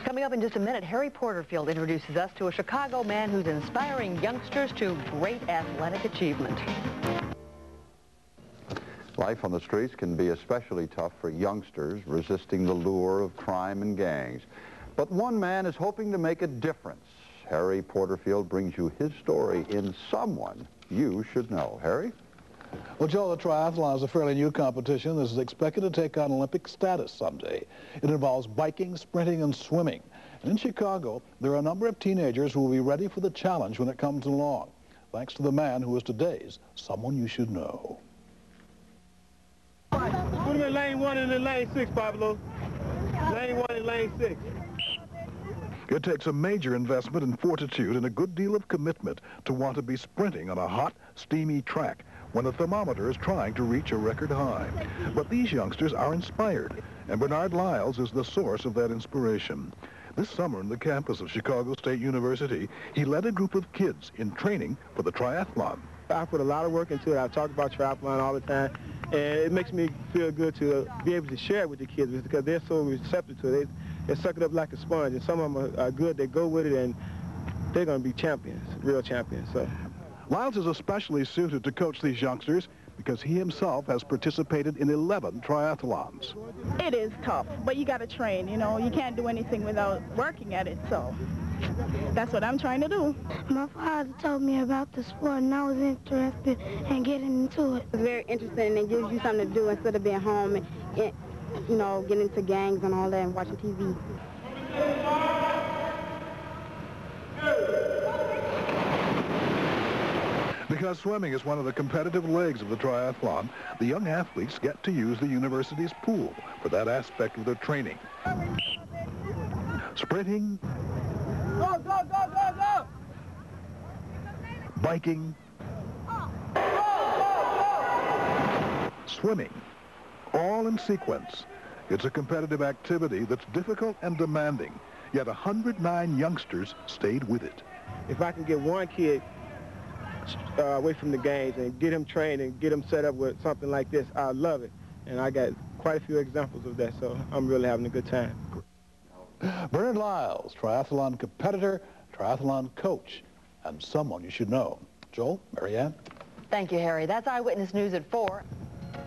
Coming up in just a minute, Harry Porterfield introduces us to a Chicago man who's inspiring youngsters to great athletic achievement. Life on the streets can be especially tough for youngsters resisting the lure of crime and gangs. But one man is hoping to make a difference. Harry Porterfield brings you his story in Someone You Should Know. Harry? Well, Joe, the triathlon is a fairly new competition that is expected to take on Olympic status someday. It involves biking, sprinting, and swimming. And in Chicago, there are a number of teenagers who will be ready for the challenge when it comes along, thanks to the man who is today's Someone You Should Know. Put him in lane 1 and in lane 6, Pablo. Lane 1 and lane 6. It takes a major investment in fortitude and a good deal of commitment to want to be sprinting on a hot, steamy track when the thermometer is trying to reach a record high. But these youngsters are inspired, and Bernard Lyles is the source of that inspiration. This summer on the campus of Chicago State University, he led a group of kids in training for the triathlon. I put a lot of work into it. I talk about triathlon all the time, and it makes me feel good to be able to share it with the kids because they're so receptive to it. They suck it up like a sponge, and some of them are good. They go with it, and they're going to be champions, real champions. So, Lyles is especially suited to coach these youngsters because he himself has participated in 11 triathlons. It is tough, but you got to train. You know, you can't do anything without working at it, so that's what I'm trying to do. My father told me about the sport, and I was interested in getting into it. It's very interesting, and it gives you something to do instead of being home and you know, getting into gangs and all that and watching TV. Because swimming is one of the competitive legs of the triathlon, the young athletes get to use the university's pool for that aspect of their training. Sprinting, go, go, go, go, go! biking, swimming, all in sequence. It's a competitive activity that's difficult and demanding, yet 109 youngsters stayed with it. If I can get one kid away from the games and get him trained and get him set up with something like this, I love it. And I got quite a few examples of that, so I'm really having a good time. Bernard Lyles, triathlon competitor, triathlon coach, and someone you should know. Joel, Marianne? Thank you, Harry. That's Eyewitness News at 4.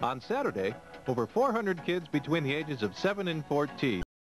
On Saturday, over 400 kids between the ages of 7 and 14